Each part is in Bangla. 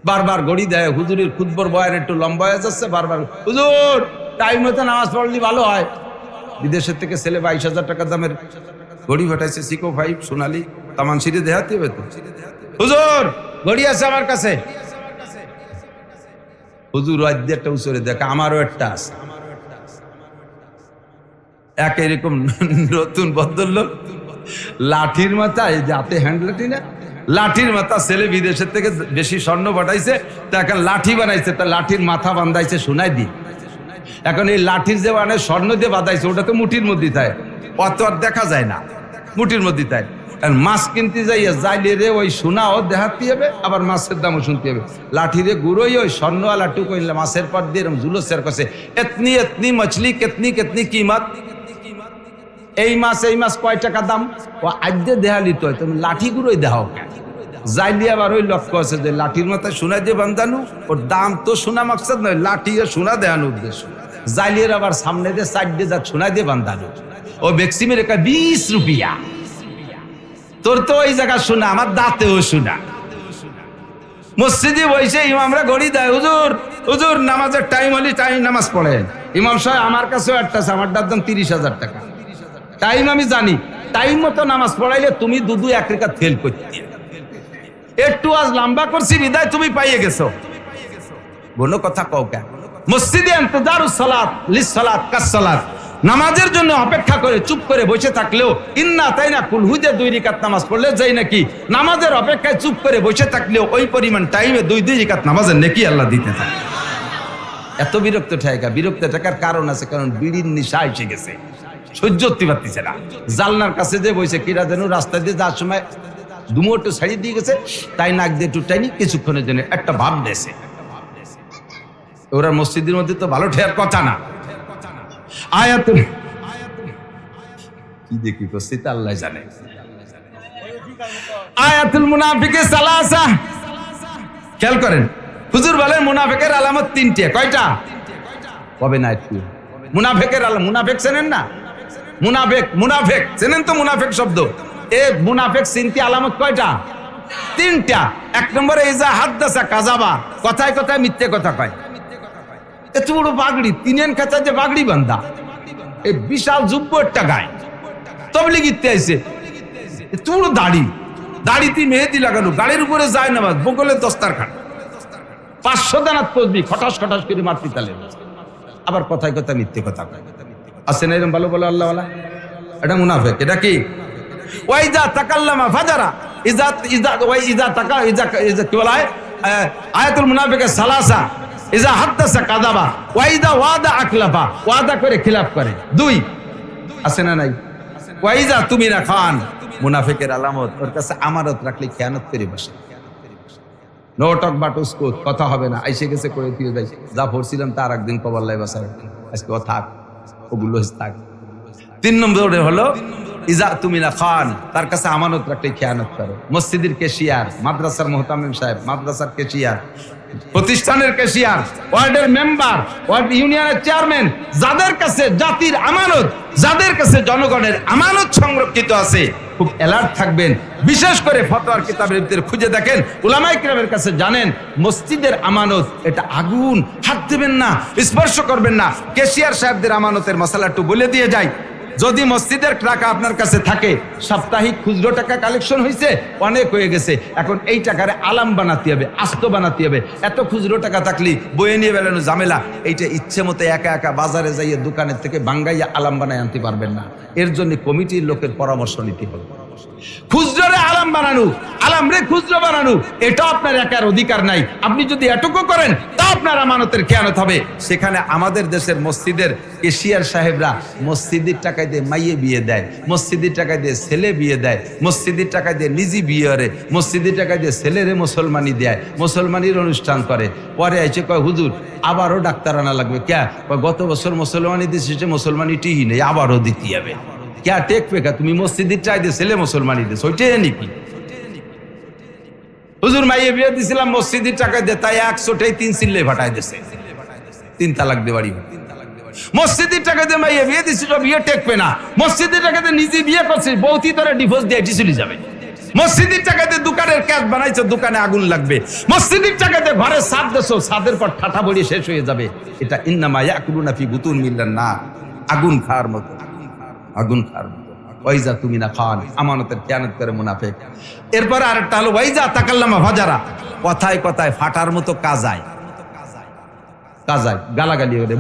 বারবার ঘড়ি দেয়, হুজুরের খুতবার বয়ান একটু লম্বা হয়ে যাচ্ছে, বারবার হুজুর টাইম মতো নামাজ পড়লে ভালো হয়। বিদেশের থেকে ছেলে 22,000 টাকা দামের ঘড়ি পাঠাইছে, সিকো 5 সোনালি, তামান সিঁড়ি দেখাতে হবে তো। হুজুর ঘড়ি আছে আমার কাছে। হুজুর একটা উচরে দেখা, আমারও একটা আছে। এক এরকম নতুন ভদ্রলোক লাঠির মাথায়, যাতে হ্যান্ডলাঠি না, লাঠির মাথা, ছেলে বিদেশের থেকে বেশি স্বর্ণ পাঠাইছে, তা এখন লাঠি বানাইছে, তা লাঠির মাথা বান্ধাইছে সোনাই দি। এখন এই লাঠির যে মানে স্বর্ণ দিয়ে বাঁধাইছে, ওটা তো মুঠির মধ্যে থাকে, অত আর দেখা যায় না, মুঠির মধ্যে থাকে। মাছ কিনতে যাইয়া যাইলে রে ওই সোনাও দেখাতে হবে, আবার মাছের দামও শুনতে হবে। লাঠিরে গুঁড়োই ওই স্বর্ণওয়ালা টুকু মাছের পর দিয়ে এরকম জুলুসের কাছে, এতনি এতনি মছলি কেতনি কেতনি কিমত, এই মাছ কয় টাকা দাম, ও আদ্যে দেহালিত হয়, তুমি লাঠি গুঁড়োই দেখাও কেন? যাইলে আবার ওই লক্ষ্য আছে যে লাঠির মাথায় সোনা দিয়ে বান্ধানো, ওর দাম তো সোনা মাকসাদ নয়, লাঠি সোনা দেখানো উদ্দেশ্য। জাইলিয়ার আবার সামনে দিয়ে সাইড দিয়ে যা সোনা দিয়ে বান্ধানো, ও বেক্সিমের একটা 20 রুপিয়া। তোর তো ওই জায়গা শোনা, আমার দাঁতেও শোনা। মসজিদে বসে ইমামরা ঘড়ি দেয়, হুজুর হুজুর নামাজের টাইম হলে টাইম নামাজ পড়েন। ইমাম সাহেব আমার কাছেও একটা আছে, আমার দাম 30,000 টাকা। টাইম আমি জানি, টাইম মতো নামাজ পড়াইলে তুমি দুদু এক রেখা ফেল করতে, একটু আজ লম্বা করছি বিদায় তুমি পাইয়ে গেছো। বলো কথা কও কেন? মসজিদে ইন্তজারুস সালাত লিস সালাত কাস সালাত, নামাজের জন্য অপেক্ষা করে চুপ করে বসে থাকলেও ইন্না তাই না কুল হুজে 2 রাকাত নামাজ পড়লে যাই নাকি, নামাজের অপেক্ষায় চুপ করে বসে থাকলেও ওই পরিমাণ টাইমে 2 রাকাত নামাজের নেকি আল্লাহ দিতে থাকে। এত বিরক্ত ঠায়কা, বিরক্ত থাকার কারণ আছে, কারণ বিড়ির নিশা এসে গেছে, সহ্য করতে পারতেছে না। জালনার কাছে যে বসে কিরা যেন রাস্তা দিয়ে যাওয়ার সময় দুমো একটু ছাড়িয়ে দিয়ে গেছে, তাই নাক দিয়ে একটু টাইনি কিছুক্ষণের জন্য একটা ভাব দেশে। ওরা মসজিদের মধ্যে তো ভালো ঠেয়ার কথা না। আয়াতুল কি দেখি করছি তা আল্লাহ জানে। আয়াতুল মুনাফিকে সালাসা, খেয়াল করেন, হুজুর বলেন মুনাফিকের আলামত 3টে। কয়টা? কবে না একটু মুনাফিকের আলামত, মুনাফিক চেনেন না? মুনাফিক চেনেন তো? মুনাফিক শব্দ, এ মুনাফিক চিনতে আলামত কয়টা? 3টা। 1 নম্বরে ইজা হাদ্দাসা কাযাবা, কথায় কথায় মিথ্যে কথা কয়। এত বড় বাগড়ি, 3 খাঁচা যে বাগড়ি বান্ধা, এই বিশাল যুব্য একটা গায়ে, তবলিগিতে আইছে, এত বড় দাড়ি, দাড়িতে মেহেদি লাগানো, গাড়ির উপরে যায় না, বগলে দস্তারখান, 500 দানাত তসবিহ খটাস খটাস করে মারতে তালে, আবার কথায় কথায় মিথ্যে কথা কয়। আছে না এরকম ভালো ভালো আল্লাহওয়ালা? এটা মুনাফিক। এটা কি? ওয়াইজা তাকাল্লামা ফাজারা, কি বলা হয় আয়াতুল মুনাফিকের সালাসা, ইজা হাদ্দাসা কাযাবা, ওয়াইদা ওয়াদা আকলাফা, ওয়াদা করে খিলাফ করে। 2 আছে না নাই? ওয়াইজা তুমিনা খান, মুনাফিকের আলামত, ওর কাছে আমানত রাখলে খেয়ানত করে বসে, নো টক বাট উস্কুত, কথা হবে না, আইসে গেছে করে দিয়ে যাই, যা পড়ছিলাম তার একদিন কবর লাই বাসায়, আজকে ও থাক, ওগুলো থাক। 3 নম্বরে হলো ইজা তুমিনা খান, তার কাছে আমানত রাখলে খেয়ানত করে। মসজিদের কেশিয়ার, মাদ্রাসার মুহতামিম সাহেব, মাদ্রাসার কেশিয়ার, প্রতিষ্ঠানের কেশিয়ার, ওয়ার্ডের মেম্বার, ওয়ার্ড ইউনিয়নের চেয়ারম্যান, যাদের কাছে জাতির আমানত, যাদের কাছে জনগণের আমানত সংরক্ষিত আছে, খুব অ্যালার্ট থাকবেন। বিশেষ করে ফতোয়ার কিতাবের ভিতরে খুঁজে দেখেন, উলামায়ে কিরামের কাছে জানেন মসজিদের আমানত এটা আগুন, হাত দেবেন না, স্পর্শ করবেন না। কেশিয়ার সাহেবদের আমানতের মশলা একটু বলে দিয়ে যাই। যদি মসজিদের টাকা আপনার কাছে থাকে, সাপ্তাহিক খুচরো টাকা কালেকশন হয়েছে, অনেক হয়ে গেছে, এখন এই টাকারে আলাম বানাতে হবে, আস্ত বানাতে হবে। এত খুচরো টাকা থাকলে বয়ে নিয়ে বেলানো ঝামেলা, এইটা ইচ্ছে মতো একা একা বাজারে যাইয়ে দোকানের থেকে বাঙ্গাইয়া আলাম বানায় আনতে পারবেন না। এর জন্য কমিটির লোকের পরামর্শ নিতে হবে। খুচরোরে আলাম বানানো, আলাম রে খুচরো বানানো, এটা আপনার একার অধিকার নাই। আপনি যদি এটুকু করেন তা আপনার আমানতের খেয়ানত হবে। সেখানে আমাদের দেশের মসজিদের কেশিয়ার সাহেবরা মসজিদের টাকায় দিয়ে মাইয়ে বিয়ে দেয়, মসজিদের টাকায় দিয়ে ছেলে বিয়ে দেয়, মসজিদের টাকায় দিয়ে নিজে বিয়ে করে, মসজিদের টাকায় দিয়ে ছেলেরে মুসলমানি দেয়, মুসলমানির অনুষ্ঠান করে। পরে এসে কয় হুজুর আবারও ডাক্তার আনা লাগবে। ক্যা? গত বছর মুসলমানি দিচ্ছে, মুসলমানি টিহি নেই, আবারও দিতে হবে। ক্যা টেক পেকা, তুমি মসজিদের চাই দিয়ে ছেলে মুসলমানি দিস, ওইটাই নাকি? হুজুর মাইয়ে বিয়ে দিছিলাম মসজিদের টাকায় দিয়ে, তাই 100টাই 3 চিল্লে ভাটাই দিছে, 3 তালাক দিয়ে বাড়ি। মসজিদের টাকা দিয়ে মাইয়ে বিয়ে দিছিল, বিয়ে টেকবে না। মসজিদের টাকা দিয়ে নিজে বিয়ে করছিস, বউতি তোরা ডিভোর্স দিয়ে চলে যাবে। মসজিদের টাকাতে দোকানের ক্যাশ বানাইছো, দোকানে আগুন লাগবে। মসজিদের টাকাতে ঘরে ছাদ দেছো, ছাদের পর ঠাঠা বড়ি শেষ হয়ে যাবে। এটা ইন্নামা ইয়াকুলুনা ফি বুতুনিহিম নার, আগুন খাওয়ার মতো, আগুন খাওয়ার মতো। ওয়াইজা তুমিনা খান, আমানতের খেয়ানত করে মুনাফিক। এরপর আরেকটা হলো ওয়াইজা তাকাল্লামা ফাজারা, কথায় কথায় ফাটার মতো কাজায়, গালাগালি করে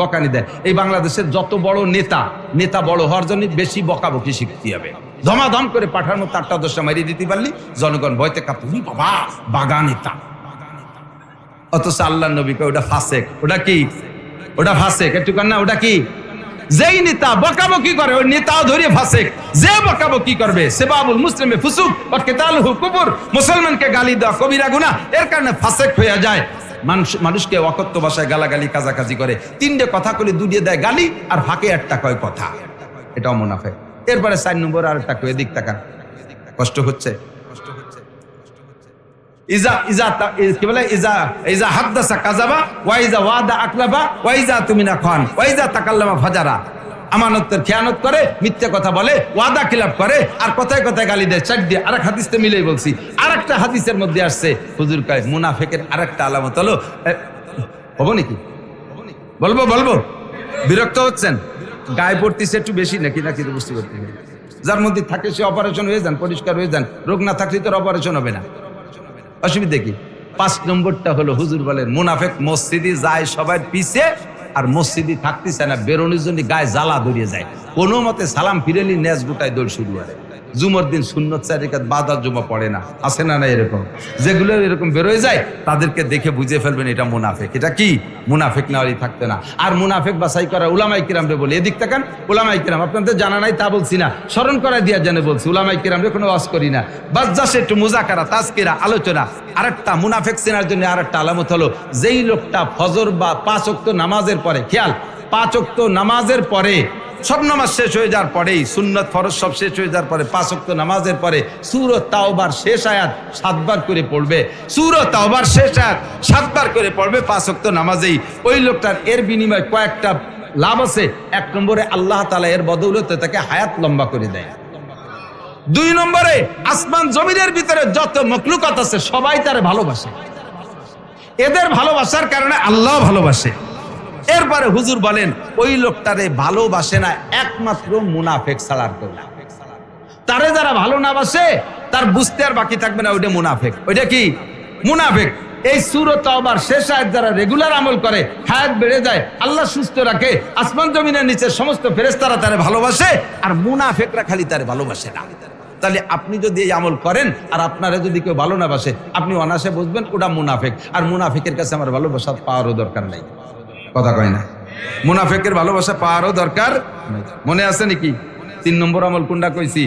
বকানি দেয়। এই বাংলাদেশের যত বড় নেতা বড় হওয়ার জন্য বেশি বকাবকি শিখতে হবে। ধমাধম করে পাঠার মতো 8টা-10টা মারিয়ে দিতে পারলি জনগণ ভয়তে কাঁপতে, বাবা বাগা নেতা। অথচ আল্লাহ নবীকে ওটা ফাসেক। ওটা কি? ওটা ফাসেক। একটু না, ওটা কি? যেই নেতা বকাবকি করে ওই নেতাও ধরে ফাসেক। যে বকাবকি করবে সেবাবুল মুসলিমে ফুসুক ওয়া কিতালুহু কুফর, মুসলমানকে গালি দেওয়া কবিরা গুনাহ, এর কারণে ফাসেক হয়ে যায়। মানুষকে অকথ্য ভাষায় গালাগালি কাজাকাজি করে, 3টে কথা কলে 2 দেয় গালি আর ফাঁকে একটা কয় কথা, এটাও মুনাফিক। এরপরে 4 নম্বর আরেকটা কয়, এদিক তাকান, কষ্ট হচ্ছে। কি বলে? ইজা হাদ্দাসা কাযাবা ওয়া ইজা ওয়াদা আকলাবা ওয়া ইজা তুমিনা খান ওয়া ইজা তাকাল্লামা ফাজারা, আমানতের খেয়ানত করে, মিথ্যা কথা বলে, ওয়াদা খিলাফ করে, আর কথায় কথায় গালি দেয়। 4 দিয়ে আরেক হাদিসে মিলেই বলছি। আরেকটা হাদিসের মধ্যে আসছে, হুজুর কয় মুনাফিকের আরেকটা আলামত হলো, হবো নাকি? বলবো? বিরক্ত হচ্ছেন? গায়ে পড়তেছে একটু বেশি নাকি তো বুঝতে পারছি। যার মধ্যে থাকে সে অপারেশন হয়ে যান, পরিষ্কার হয়ে যান। রোগ না থাকলে তো অপারেশন হবে না, অসুবিধা কি? 5 নম্বরটা হলো হুজুর বলেন মুনাফিক মসজিদে যায় সবার পিছে, আর মসজিদে থাকতেছে না, বেরোনোর জন্য গায়ে জ্বালা ধরিয়ে যায়। কোনো মতে সালাম ফিরেলি নেজ গোটায় দৌড় শুরু হয়। জুমার দিন সুন্নত 4 রাকাত বাদ আর জুমা পড়ে না, আছে না? এরকম যেগুলো এরকম বেরোয় যায় তাদেরকে দেখে বুঝে ফেলবেন এটা মুনাফিক। এটা কি? মুনাফিক না হলেই থাকতে না। আর মুনাফিক বাছাই করা উলামায়ে কিরামরে বলে, এদিক তাকান, উলামায়ে কিরাম আপনাদের জানা নাই তা বলছি না, স্মরণ করাই দিয়া জানে বলছি। উলামায়ে কিরামরে কোনো ওয়াজ করি না, বাস জাস্ট একটু মুজাকারা, তাজকিরা, আলোচনা। আরেকটা মুনাফিক চেনার জন্য আরেকটা আলামত হলো, যেই লোকটা ফজর বা 5 ওয়াক্ত নামাজের পরে, খেয়াল, 5 ওয়াক্ত নামাজের পরে, সব নামাজ শেষ হয়ে যাওয়ার পরেই, সুন্নত ফরজ সব শেষ হয়ে যাওয়ার পরে 5 ওয়াক্ত নামাজের পরে সূরা তাওবার শেষ আয়াত 7 বার করে পড়বে। সূরা তাওবার শেষ আয়াত 7 বার করে পড়বে 5 ওয়াক্ত নামাজেই। ওই লোকটার এর বিনিময়ে কয়েকটা লাভ আছে। 1 নম্বরে আল্লাহ তাআলা এর বদৌলতে তাকে হায়াত লম্বা করে দেয়। 2 নম্বরে আসমান জমিনের ভিতরে যত মখলুকাত আছে সবাই তারে ভালোবাসে। এদের ভালোবাসার কারণে আল্লাহ ভালোবাসে। এরপরে হুজুর বলেন ওই লোকটারে ভালোবাসে না একমাত্র মুনাফিক ছাড়ার কেউ না। তারে যারা ভালো না বাসে তার বুঝতে আর বাকি থাকবে না, ওইটা মুনাফিক। ওইটা কি? মুনাফিক। এই সূরা তাওবার শেষ আয়াত যারা রেগুলার আমল করে, হায়াত বেড়ে যায়, আল্লাহ সুস্থ রাখে, আসমান জমিনের নিচে সমস্ত ফেরেশতারা তারে ভালোবাসে, আর মুনাফিকরা খালি তারে ভালোবাসে না। তাহলে আপনি যদি এই আমল করেন আর আপনারা যদি কেউ ভালো না বাসে, আপনি অনায়াসে বুঝবেন ওটা মুনাফিক। আর মুনাফিকের কাছে আমার ভালোবাসা পাওয়ারও দরকার নাই। কথা কয় না? মুনাফিকের ভালোবাসা পাওয়ারও দরকার। মনে আছে নাকি? 3 নম্বর আমল কোনটা কইছি?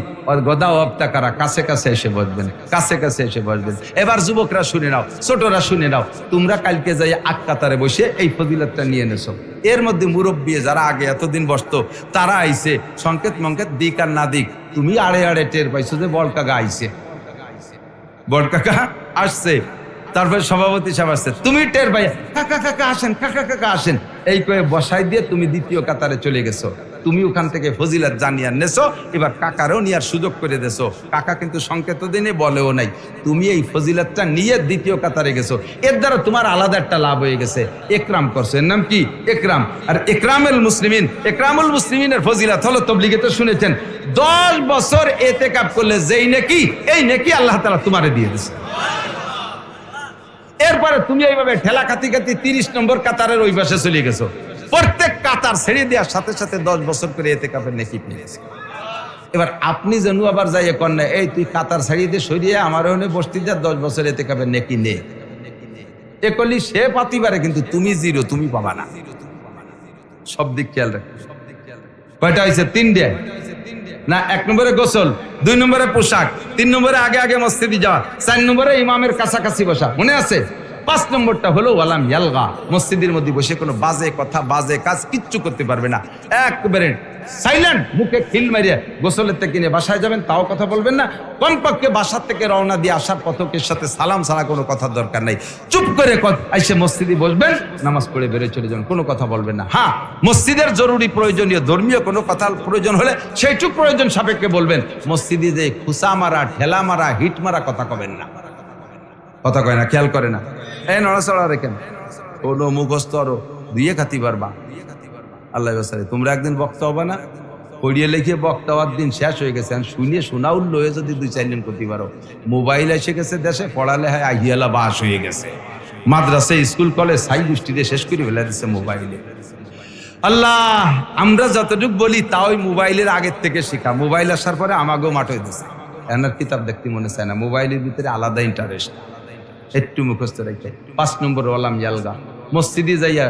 গদা অবতাকারা, কাছে কাছে এসে বসবেন, কাছে কাছে এসে বসবেন। এবার যুবকরা শুনে নাও, ছোটরা শুনে নাও, তোমরা কালকে যাই আগ কাতারে বসে এই ফজিলতটা নিয়ে নেছো। এর মধ্যে মুরব্বী যারা আগে এতদিন বসতো তারা আইছে, সংকেত মঙ্কেত দিক আর না দিক তুমি আড়ে আড়ে টের পাইছো যে বড় কাকা আইছে, বড় কাকা আসছে। তারপরে সভাপতি সাহেব আসছে, তুমি টের পাই কাকা কাকা আসেন, কাকা কাকা আসেন, এই কয়ে বসাই দিয়ে তুমি দ্বিতীয় কাতারে চলে গেছো। তুমি ওখান থেকে ফজিলত জানিয়ে নেছো, এবার কাকারও নেওয়ার সুযোগ করে দেছো। কাকা কিন্তু সংকেত দিনে বলেও নাই, তুমি এই ফজিলতটা নিয়ে দ্বিতীয় কাতারে গেছো। এর দ্বারা তোমার আলাদা একটা লাভ হয়ে গেছে, একরাম করছো। এর নাম কি? একরাম। আর একরামুল মুসলিমিন, একরামুল মুসলিমিনের ফজিলত হলো, তবলিগে তো শুনেছেন, 10 বছর এতেকাব করলে যেই নেকি, এই নেকি আল্লাহ তাআলা তোমারে দিয়ে দিয়েছে। এরপরে তুমি এইভাবে ঠেলা খাতি খাতি 30 নম্বর কাতারের ওই পাশে চলে গেছো। প্রত্যেক কাতার ছেড়ে দেওয়ার সাথে সাথে 10 বছর করে এতেকাফের নেকি পেয়েছে। এবার আপনি যেন আবার যাইয়ে কন্যা, এই তুই কাতার ছাড়িয়ে দিয়ে সরিয়ে আমার ওখানে বসতি যা 10 বছর এতেকাফের নেকি নে, এ করলি সে পাতি পারে, কিন্তু তুমি জিরো, তুমি পাবা না। সব দিক খেয়াল রাখো। কয়টা হয়েছে? 3টে না? 1 নম্বরে গোসল, 2 নম্বরে পোশাক, 3 নম্বরে আগে আগে মসজিদে যাওয়া, 4 নম্বরে ইমামের কাছাকাছি বসা। মনে আছে? 5 নম্বরটা হলো ওয়ালাম ইয়ালগা, মসজিদের মধ্যে বসে কোনো বাজে কথা বাজে কাজ কিচ্ছু করতে পারবে না, একবারে সাইলেন্ট, মুখে খিল মারিয়ে গোসলের থেকে নিয়ে বাসায় যাবেন তাও কথা বলবেন না, কমপক্ষে বাসার থেকে রওনা দিয়ে আসার পথকের সাথে সালাম ছাড়া কোনো কথার দরকার নাই, চুপ করে এসে মসজিদে বসবেন, নামাজ পড়ে বেরোয় চলে যাবেন, কোনো কথা বলবেন না। হ্যাঁ, মসজিদের জরুরি প্রয়োজনীয় ধর্মীয় কোনো কথা প্রয়োজন হলে সেইটুক প্রয়োজন সাপেক্ষে বলবেন, মসজিদে যে খুসা মারা ঠেলা মারা হিট মারা কথা কবেন না, কথা কয় না, খেয়াল করে না, এই নড়াচড়া রেখেন, কোনো মুখস্থ আরো দুইয়ে খাতি পারবা আল্লাহ বাসারে। তোমরা একদিন বক্তা হবে না, পড়িয়ে লিখে বক্তা হওয়ার দিন শেষ হয়ে গেছে, শুনিয়ে শোনা উল্ল হয়ে যদি 2-4 দিন করতে পারো। মোবাইল এসে গেছে দেশে, পড়ালে হয় আহিয়ালা বাস হয়ে গেছে, মাদ্রাসা স্কুল কলেজ সাই গোষ্ঠীতে শেষ করে ফেলে দিচ্ছে মোবাইলে। আল্লাহ, আমরা যতটুকু বলি তা ওই মোবাইলের আগের থেকে শেখা, মোবাইল আসার পরে আমাকেও মাঠ হয়ে দিচ্ছে, এনার কিতাব দেখতে মনে চায় না, মোবাইলের ভিতরে আলাদা ইন্টারেস্ট, একটু মুখস্থ রেখে। 5 নম্বর ওয়ালাম ইয়ালগা, মসজিদে যাইয়া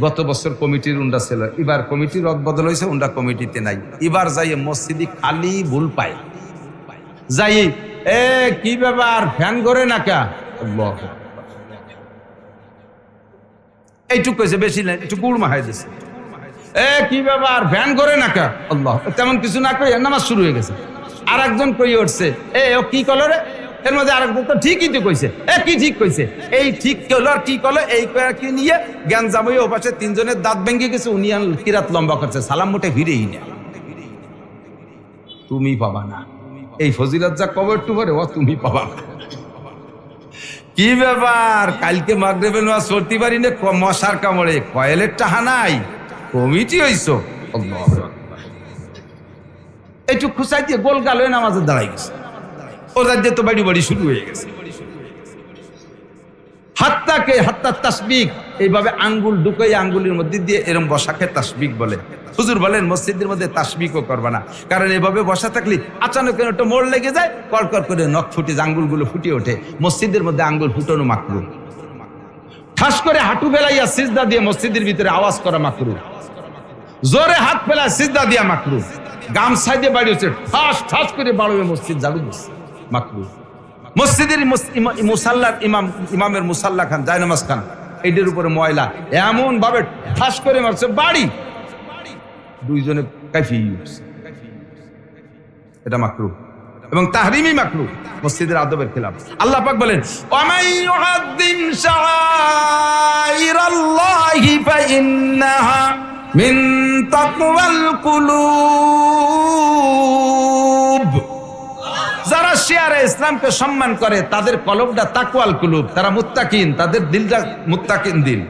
গত বছর কমিটির উন্ডা ছিল, এবার কমিটির রদ বদল হয়েছে, উন্ডা কমিটিতে নাই, এবার যাইয়ে মসজিদে খালি ভুল পায়, যাই কি ব্যাপার ফ্যান করে না কা, এইটুক কইছে, বেশি নাই, একটু গুড় মাহাই দিছে, কি ব্যাপার ফ্যান করে না কা, আল্লাহ, তেমন কিছু না কই নামাজ শুরু হয়ে গেছে। আর একজন কই উঠছে, ও কি কলরে, এর মধ্যে আরেকজন তো ঠিকই তো কইছে, কি ঠিক কইছে, এই ঠিক হলো আর কি কলো, এই কি নিয়ে জ্ঞান জামাই ও পাশে 3 জনের দাঁত ভেঙে গেছে, উনি কিরাত লম্বা করছে, সালাম মুঠে ভিড়েই না, তুমি পাবা না এই ফজিলত যা কবর টু পরে, ও তুমি পাবা না। কি ব্যাপার, কালকে মাগরিবের নামাজ পড়তে পারি না, মশার কামড়ে কয়েলের টাহা নাই, কমিটি হইছো, একটু খুশাই দিয়ে গোল গাল হয়ে নামাজে দাঁড়াই গেছে, ও রাজ্যে তো বাড়ি বাড়ি শুরু হয়ে গেছে। হাত্তা তাসবিক, এইভাবে আঙ্গুল ঢুকাই আঙ্গুলের মধ্যে দিয়ে এরকম বসাকে তাসবিক বলে। হুজুর বলেন মসজিদের মধ্যে তাসবিকও করবা না, কারণ এভাবে বসা থাকলে আচানক একটা মোড় লেগে যায়, কড়কড় করে নখ ফুটে আঙ্গুলগুলো ফুটে ওঠে, মসজিদের মধ্যে আঙ্গুল ফুটানো মাকরু। ঠাস করে হাঁটু ফেলাইয়া সিজদা দিয়ে মসজিদের ভিতরে আওয়াজ করা মাকরু, জোরে হাত ফেলায় সিজদা দিয়া মাকরু, গামছাই দিয়ে বাড়ি হচ্ছে ঠাস ঠাস করে বাড়বে মসজিদ ঝাড়ু দিচ্ছে মাকরু। মসজিদের মুসাল্লার ইমামের মুসাল্লা খান, জায়নামাজ খান, এইটার উপরে ময়লা এমন ভাবে ঠাস করে মারছে বাড়ি, 2 জনে কাইফি উঠছে, এটা মাকরু এবং তাহরিমি মাকরু, মসজিদের আদবের খেলাফ। আল্লাহ পাক বলেন, ওয়ামাই ইউআযযিম শাআইরাল্লাহি ফাইন্নাহা মিন তাকওয়াল কুলুব। যারা শিয়ারে ইসলামকে সম্মান করে তাদের কলবটা তাকওয়াল কুলুব, তারা মুত্তাকিন, তাদের দিলটা মুত্তাকিন দিল।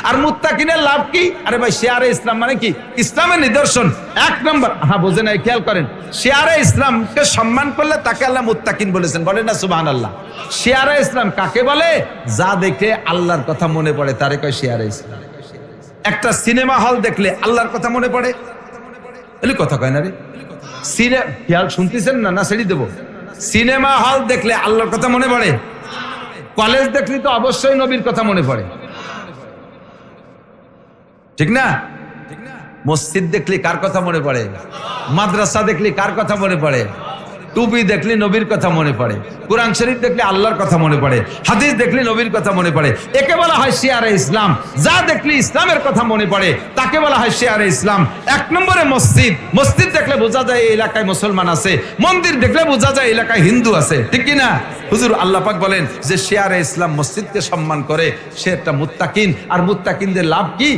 আর মুত্তাকিনের লাভ কি? আরে ভাই, শিয়ারে ইসলাম মানে কি? ইসলামের নিদর্শন 1 নম্বর, বোঝে নাই, খেয়াল করেন, শিয়ারে ইসলামকে সম্মান করলে তাকে আল্লাহ মুত্তাকিন বলেছেন, বলেন না সুবহানাল্লাহ। শিয়ারে ইসলাম কাকে বলে? যা দেখে আল্লাহর কথা মনে পড়ে তারে কয় শিয়ারে ইসলাম। একটা সিনেমা হল দেখলে আল্লাহর কথা মনে পড়ে, এলি কথা কয় না রে, খেয়াল শুনতেছেন না, না ছেড়ে দেবো। সিনেমা হল দেখলে আল্লাহর কথা মনে পড়ে, কলেজ দেখলে তো অবশ্যই নবীর কথা মনে পড়ে, ঠিক না? মসজিদ দেখলে কার কথা মনে পড়ে? মাদ্রাসা দেখলে কার কথা মনে পড়ে? টুপি দেখলে নবীর কথা মনে পড়ে, কোরআন শরীফ দেখলে আল্লাহর কথা মনে পড়ে, হাদিস দেখলে নবীর কথা মনে পড়ে, একে বলা হয় শিয়ারে ইসলাম। যা দেখলে ইসলামের কথা মনে পড়ে তাকে বলা হয় শিয়ারে ইসলাম। 1 নম্বরে মসজিদ, মসজিদ দেখলে বোঝা যায় এই এলাকায় মুসলমান আছে, মন্দির দেখলে বোঝা যায় এই এলাকায় হিন্দু আছে, ঠিক কি না? হুজুর আল্লাহ পাক বলেন যে শিয়ারে ইসলাম মসজিদকে সম্মান করে সে একটা মুত্তাকিন। আর মুত্তাকিনদের লাভ কি?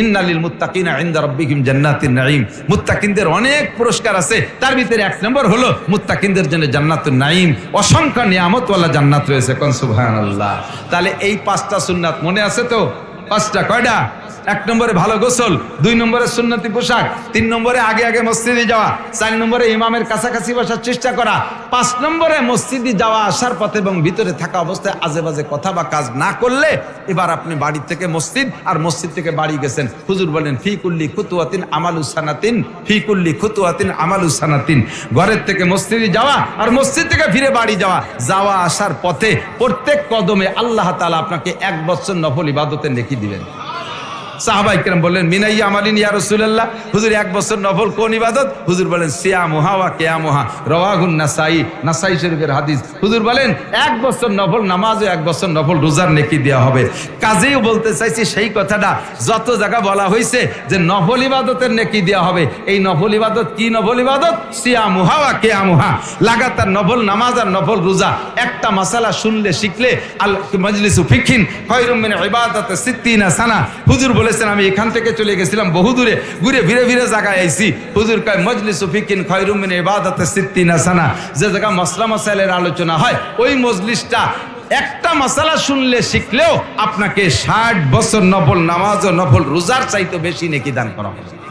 ইন্নালিল মুত্তাকিনা ইনদা রাব্বিহিম জান্নাতুন নাঈম, মুত্তাকিনদের অনেক পুরস্কার আছে, তার ভিতরে 1 নম্বর হলো মুত্তাকিনদের জন্য জান্নাতুন নাঈম, অসংখ্য নিয়ামত ওয়ালা জান্নাত রয়েছে, কোন সুবহানাল্লাহ। তাহলে এই 5টা সুন্নাত মনে আছে তো? 5টা কয়টা? 1 নম্বরে ভালো গোসল, 2 নম্বরে সুন্নতি পোশাক, 3 নম্বরে আগে আগে মসজিদে যাওয়া, 4 নম্বরে ইমামের কাছাকাছি বসার চেষ্টা করা, 5 নম্বরে মসজিদে যাওয়া আসার পথে এবং ভিতরে থাকা অবস্থায় আজে বাজে কথা বা কাজ না করলে। এবার আপনি বাড়ি থেকে মসজিদ আর মসজিদ থেকে বাড়ি গেছেন, হুজুর বলেন ফি কুল্লি খুতুয়াতিন আমালুস সানাতিন, ফি কুল্লি খুতুয়াতিন আমালুস সানাতিন। ঘরের থেকে মসজিদে যাওয়া আর মসজিদ থেকে ফিরে বাড়ি যাওয়া, যাওয়া আসার পথে প্রত্যেক কদমে আল্লাহ তাআলা আপনাকে 1 বছর নফল ইবাদতের নেকি দিবেন। সাহাবায়ে কেরাম বললেন মিনাইয়া আমালিন ইয়া রাসূলুল্লাহ, হুজুর 1 বছর নফল কোন ইবাদত? হুজুর বলেন সিয়ামুহা ওয়া কিয়ামুহা, রাওয়াহুন নাসাই, নাসাই শরীফের হাদিস। হুজুর বলেন 1 বছর নফল নামাজ ও 1 বছর নফল রোজার নেকি দেওয়া হবে। কাজেও বলতে চাইছি সেই কথাটা যত জায়গা বলা হয়েছে যে নফল ইবাদতের নেকি দেওয়া হবে, এই নফল ইবাদত কি নফল ইবাদত? সিয়ামুহা ওয়া কিয়ামুহা, লাগাতার নফল নামাজ আর নফল রোজা। একটা মাসালা শুনলে শিখলে আল মাজলিসু ফিকহিন খায়রুম মিন ইবাদাতি 60 সানা। হুজুর বলেছেন আমি এখান থেকে চলে গেছিলাম বহু দূরে, ঘুরে ফিরে ফিরে জায়গায় আইছি। হুজুর কয় মজলিসু ফিকহিন খায়রুম মিন ইবাদাতি 60 সানা, যে জায়গা মাসলা মাসাইলের আলোচনা হয় ওই মজলিসটা একটা মাসালা শুনলে শিখলেও আপনাকে 60 বছর নফল নামাজ ও নফল রোজার চাইতে বেশি নেকি দান করা হবে।